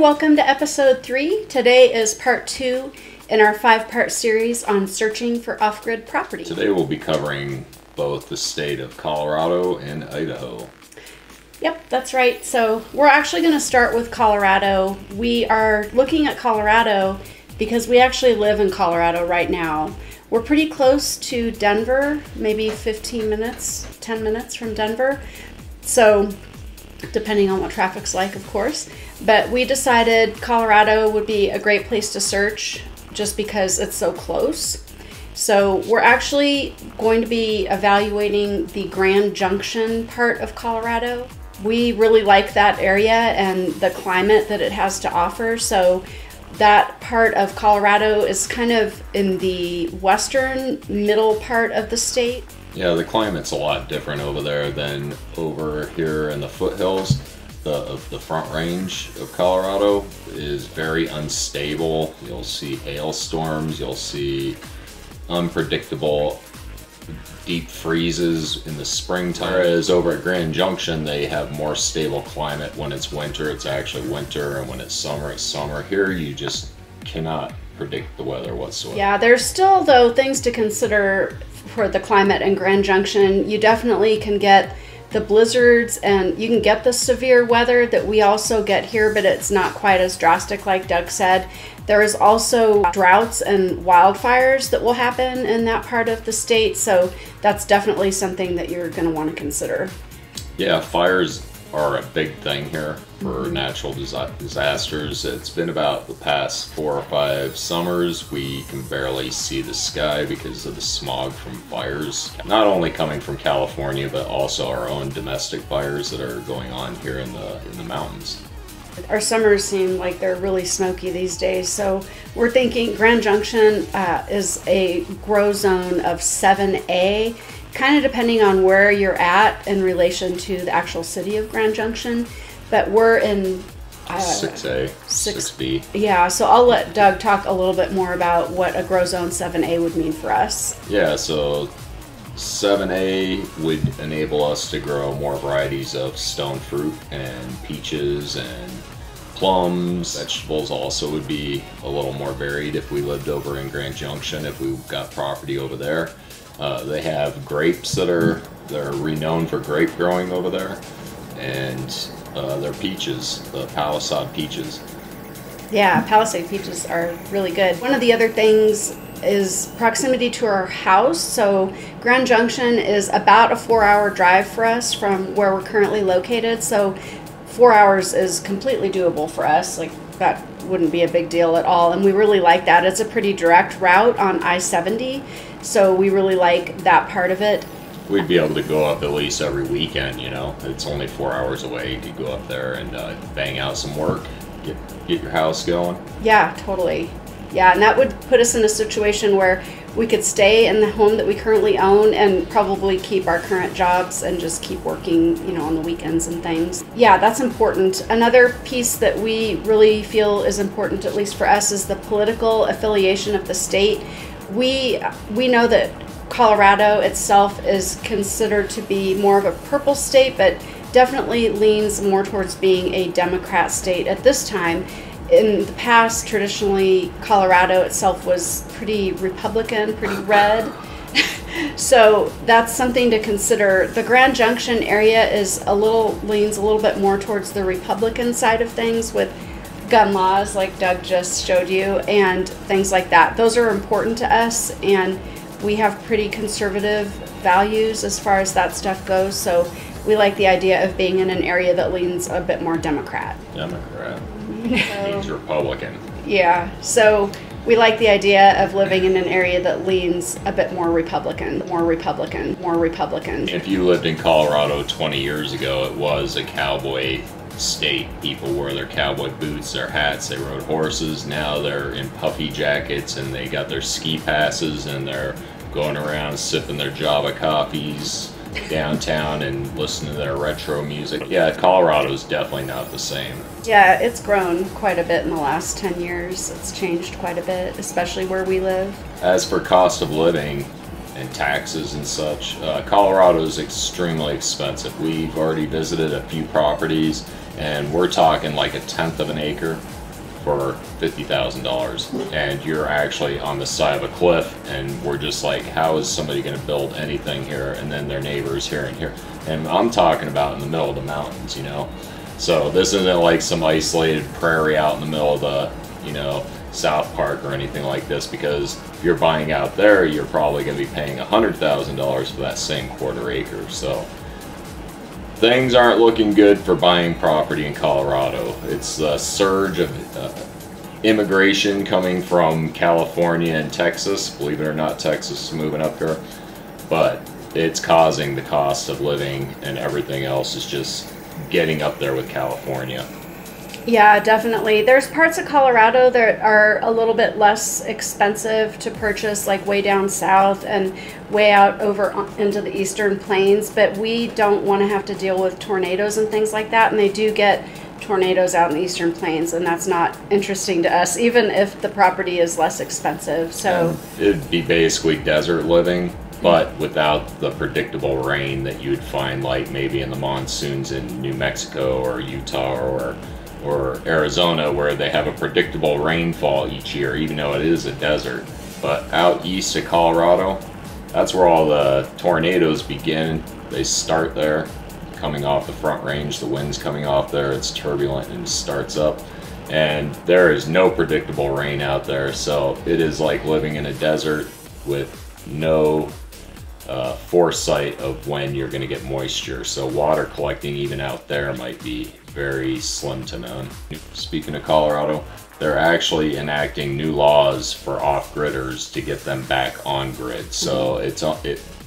welcome to episode 3. Today is part 2 in our 5-part series on searching for off-grid property. Today we'll be covering both the state of Colorado and Idaho. Yep, that's right. So we're actually going to start with Colorado. We are looking at Colorado because we actually live in Colorado right now. We're pretty close to Denver, maybe 15 minutes, 10 minutes from Denver. So depending on what traffic's like, of course. But we decided Colorado would be a great place to search just because it's so close. So we're actually going to be evaluating the Grand Junction part of Colorado. We really like that area and the climate that it has to offer. So that part of Colorado is kind of in the western middle part of the state. Yeah, the climate's a lot different over there than over here in the foothills. The front range of Colorado is very unstable. You'll see hailstorms, you'll see unpredictable deep freezes in the springtime. Whereas over at Grand Junction, they have more stable climate. When it's winter, it's actually winter, and when it's summer. Here, you just cannot predict the weather whatsoever. Yeah, there's still, though, things to consider for the climate in Grand Junction. You definitely can get the blizzards and you can get the severe weather that we also get here, but it's not quite as drastic like Doug said. There is also droughts and wildfires that will happen in that part of the state, so that's definitely something that you're going to want to consider. Yeah, fires are a big thing here for natural disasters. It's been about the past 4 or 5 summers. We can barely see the sky because of the smog from fires, not only coming from California, but also our own domestic fires that are going on here in the mountains. Our summers seem like they're really smoky these days, so we're thinking Grand Junction is a grow zone of 7A, kind of depending on where you're at in relation to the actual city of Grand Junction, but we're in 6A, 6B. Yeah, so I'll let Doug talk a little bit more about what a grow zone 7A would mean for us. Yeah, so 7A would enable us to grow more varieties of stone fruit and peaches and plums. Vegetables also would be a little more varied if we lived over in Grand Junction, if we got property over there. They have grapes they're renowned for grape growing over there, and their peaches, the Palisade peaches. Yeah, Palisade peaches are really good. One of the other things is proximity to our house. So Grand Junction is about a 4-hour drive for us from where we're currently located. So 4 hours is completely doable for us. Like, that wouldn't be a big deal at all. And we really like that. It's a pretty direct route on I-70. So we really like that part of it. We'd be able to go up at least every weekend, you know. It's only 4 hours away. You could go up there and bang out some work, get your house going. Yeah, totally. Yeah, and that would put us in a situation where we could stay in the home that we currently own and probably keep our current jobs and just keep working, you know, on the weekends and things. Yeah, that's important. Another piece that we really feel is important, at least for us, is the political affiliation of the state. We know that Colorado itself is considered to be more of a purple state, but definitely leans more towards being a Democrat state at this time. In the past, traditionally, Colorado itself was pretty Republican, pretty red. So that's something to consider. The Grand Junction area leans a little bit more towards the Republican side of things with gun laws, like Doug just showed you, and things like that. Those are important to us, and we have pretty conservative values as far as that stuff goes. So we like the idea of being in an area that leans a bit more Democrat. Means Republican. Yeah, so we like the idea of living in an area that leans a bit more Republican. If you lived in Colorado 20 years ago, it was a cowboy state. People wore their cowboy boots, their hats, they rode horses. Now they're in puffy jackets and they got their ski passes and they're going around sipping their Java coffees downtown and listening to their retro music. Yeah, Colorado's definitely not the same. Yeah, it's grown quite a bit in the last 10 years. It's changed quite a bit, especially where we live. As for cost of living and taxes and such. Colorado is extremely expensive. We've already visited a few properties, and we're talking like 1/10 of an acre for $50,000, and you're actually on the side of a cliff, and we're just like, how is somebody going to build anything here? And then their neighbors here and here, and I'm talking about in the middle of the mountains, you know. So this isn't like some isolated prairie out in the middle of the, you know, South Park or anything like this, because if you're buying out there, you're probably going to be paying $100,000 for that same quarter acre. So things aren't looking good for buying property in Colorado. It's a surge of immigration coming from California and Texas. Believe it or not, Texas is moving up here. But it's causing the cost of living, and everything else is just getting up there with California. Yeah, definitely. There's parts of Colorado that are a little bit less expensive to purchase, like way down south and way out over into the eastern plains, but we don't want to have to deal with tornadoes and things like that, and they do get tornadoes out in the eastern plains, and that's not interesting to us, even if the property is less expensive. So it'd be basically desert living, but without the predictable rain that you'd find like maybe in the monsoons in New Mexico or Utah or Arizona, where they have a predictable rainfall each year, even though it is a desert. But out east of Colorado, that's where all the tornadoes begin. They start there, coming off the Front Range. The wind's coming off there, it's turbulent and starts up. And there is no predictable rain out there, so it is like living in a desert with no foresight of when you're going to get moisture. So water collecting even out there might be very slim to none. Speaking of Colorado, they're actually enacting new laws for off-gridders to get them back on grid. So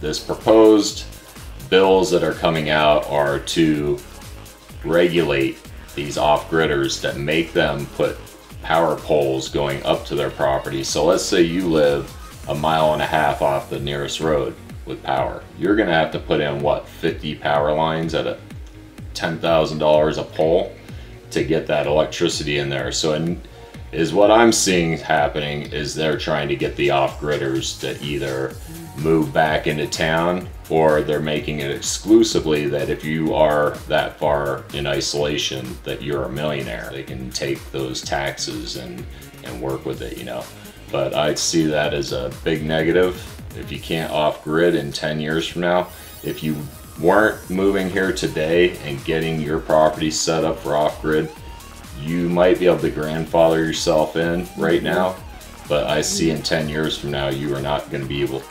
this proposed bills that are coming out are to regulate these off-gridders that make them put power poles going up to their property. So let's say you live 1.5 miles off the nearest road with power. You're gonna have to put in, what, 50 power lines at $10,000 a pole to get that electricity in there. So is what I'm seeing happening is they're trying to get the off-gridders to either move back into town, or they're making it exclusively that if you are that far in isolation that you're a millionaire. They can take those taxes and work with it, you know. But I see that as a big negative. If you can't off-grid in 10 years from now, if you weren't moving here today and getting your property set up for off-grid, you might be able to grandfather yourself in right now, but I see in 10 years from now you are not going to be able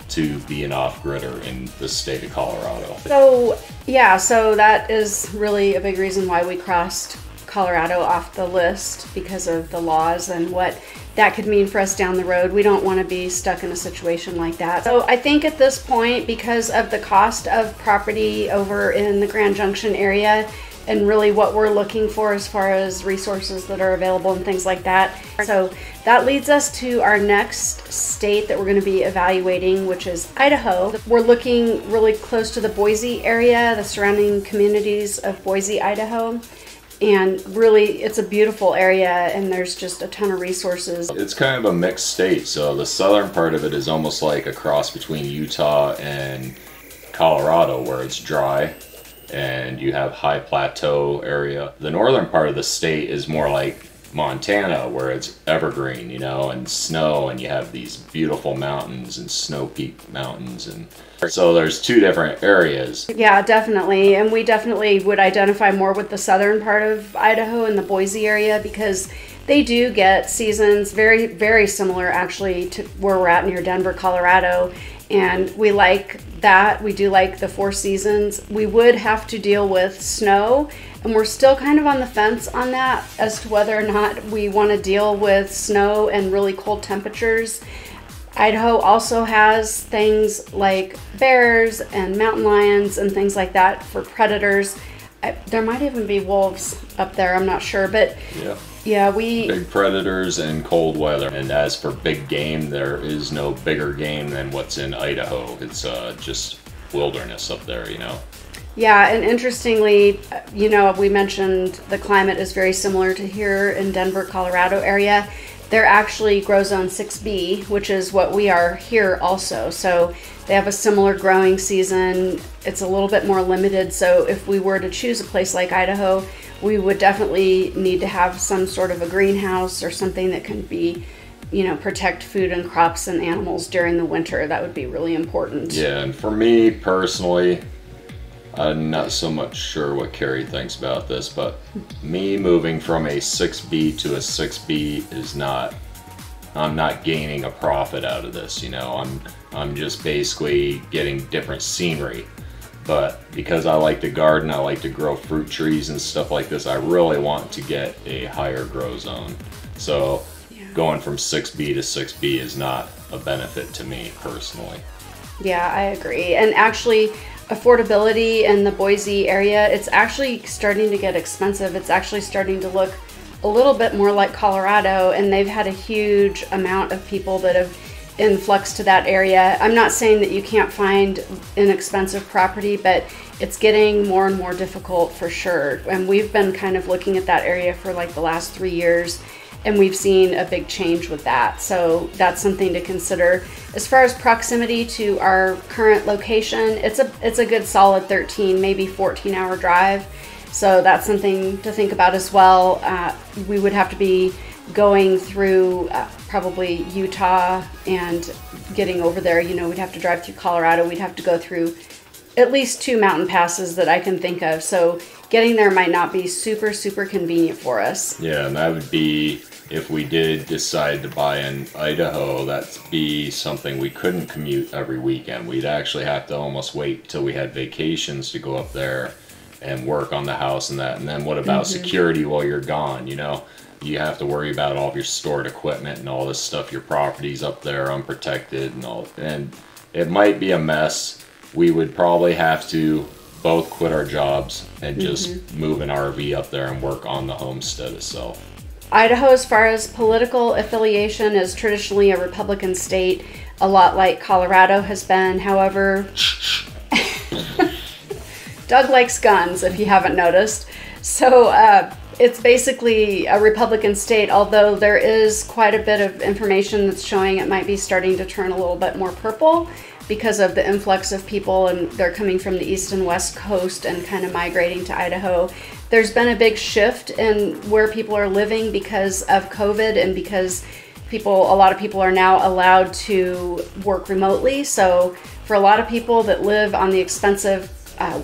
to be an off-gridder in the state of Colorado. So yeah, so that is really a big reason why we crossed Colorado off the list, because of the laws and what that could mean for us down the road. We don't want to be stuck in a situation like that. So I think at this point, because of the cost of property over in the Grand Junction area, and really what we're looking for as far as resources that are available and things like that. So that leads us to our next state that we're going to be evaluating, which is Idaho. We're looking really close to the Boise area, the surrounding communities of Boise, Idaho. And really, it's a beautiful area, and there's just a ton of resources. It's kind of a mixed state, so the southern part of it is almost like a cross between Utah and Colorado, where it's dry and you have high plateau area. The northern part of the state is more like Montana, where it's evergreen, you know, and snow, and you have these beautiful mountains and snow peak mountains, and so there's two different areas. Yeah, definitely. And we definitely would identify more with the southern part of Idaho and the Boise area, because they do get seasons very, very similar actually to where we're at near Denver, Colorado. And we like that. We do like the 4 seasons. We would have to deal with snow, and we're still kind of on the fence on that as to whether or not we want to deal with snow and really cold temperatures. Idaho also has things like bears and mountain lions and things like that for predators. There might even be wolves up there, I'm not sure, but yeah, big predators and cold weather. And as for big game, there is no bigger game than what's in Idaho. It's just wilderness up there, you know. Yeah, and interestingly, you know, we mentioned the climate is very similar to here in Denver, Colorado area. they're actually grow zone 6B, which is what we are here also. So they have a similar growing season. It's a little bit more limited. So if we were to choose a place like Idaho, we would definitely need to have some sort of a greenhouse or something that can be, you know, protect food and crops and animals during the winter. That would be really important. Yeah, and for me personally, I'm not so much sure what Keri thinks about this, but me moving from a 6B to a 6B is not, I'm not gaining a profit out of this, you know. I'm just basically getting different scenery. But because I like to garden, I like to grow fruit trees and stuff like this, I really want to get a higher grow zone. So going from 6B to 6B is not a benefit to me personally. Yeah, I agree. And actually, affordability in the Boise area, it's actually starting to get expensive. It's actually starting to look a little bit more like Colorado, and they've had a huge amount of people that have influx to that area. I'm not saying that you can't find inexpensive property, but it's getting more and more difficult for sure. And we've been kind of looking at that area for like the last 3 years, and we've seen a big change with that. So that's something to consider. As far as proximity to our current location, it's a good solid 13, maybe 14-hour drive. So that's something to think about as well. We would have to be going through probably Utah and getting over there. You know, we'd have to drive through Colorado. We'd have to go through at least 2 mountain passes that I can think of. So getting there might not be super, super convenient for us. Yeah, and that would be, if we did decide to buy in Idaho, that'd be something we couldn't commute every weekend. We'd actually have to almost wait till we had vacations to go up there and work on the house and that. And then what about security while you're gone, you know? You have to worry about all of your stored equipment and all this stuff. Your property's up there unprotected and all, and it might be a mess. We would probably have to both quit our jobs and just move an RV up there and work on the homestead itself. Idaho, as far as political affiliation, is traditionally a Republican state, a lot like Colorado has been. However, Doug likes guns, if you haven't noticed. So it's basically a Republican state, although there is quite a bit of information that's showing it might be starting to turn a little bit more purple because of the influx of people, and they're coming from the east and west coast and kind of migrating to Idaho. There's been a big shift in where people are living because of COVID, and because a lot of people are now allowed to work remotely. So for a lot of people that live on the expensive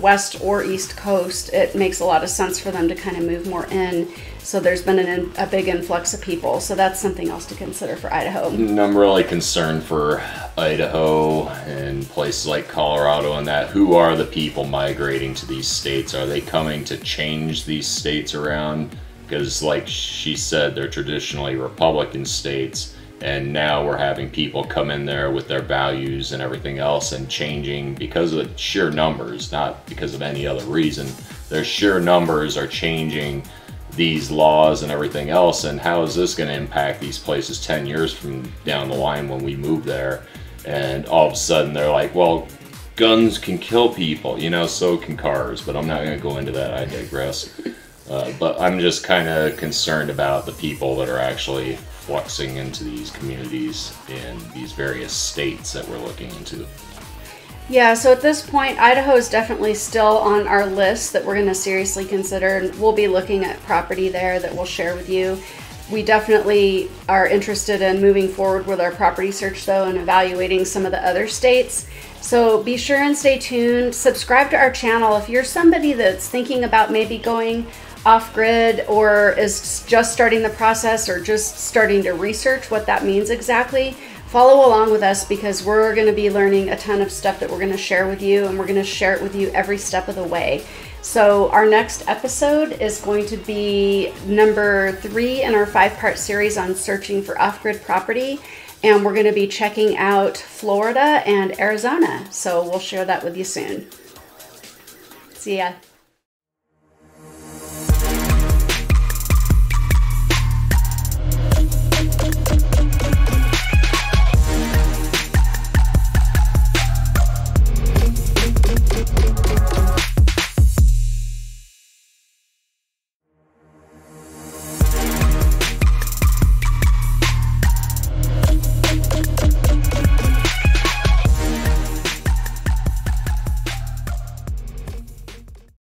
west or east coast, it makes a lot of sense for them to kind of move more in. So there's been a big influx of people. So that's something else to consider for Idaho. And I'm really concerned for Idaho and places like Colorado and that. Who are the people migrating to these states? Are they coming to change these states around? Because like she said, they're traditionally Republican states. And now we're having people come in there with their values and everything else and changing because of sheer numbers, not because of any other reason. Their sheer numbers are changing these laws and everything else. And how is this going to impact these places 10 years from down the line when we move there? And all of a sudden they're like, well, guns can kill people, you know, so can cars. But I'm not going to go into that. I digress. But I'm just kind of concerned about the people that are actually fluxing into these communities in these various states that we're looking into. Yeah, so at this point, Idaho is definitely still on our list that we're going to seriously consider, and we'll be looking at property there that we'll share with you. We definitely are interested in moving forward with our property search, though, and evaluating some of the other states. So be sure and stay tuned. Subscribe to our channel. If you're somebody that's thinking about maybe going off-grid or is just starting the process or just starting to research what that means exactly, follow along with us, because we're going to be learning a ton of stuff that we're going to share with you, and we're going to share it with you every step of the way. So our next episode is going to be number 3 in our 5-part series on searching for off-grid property, and we're going to be checking out Florida and Arizona. So we'll share that with you soon. See ya.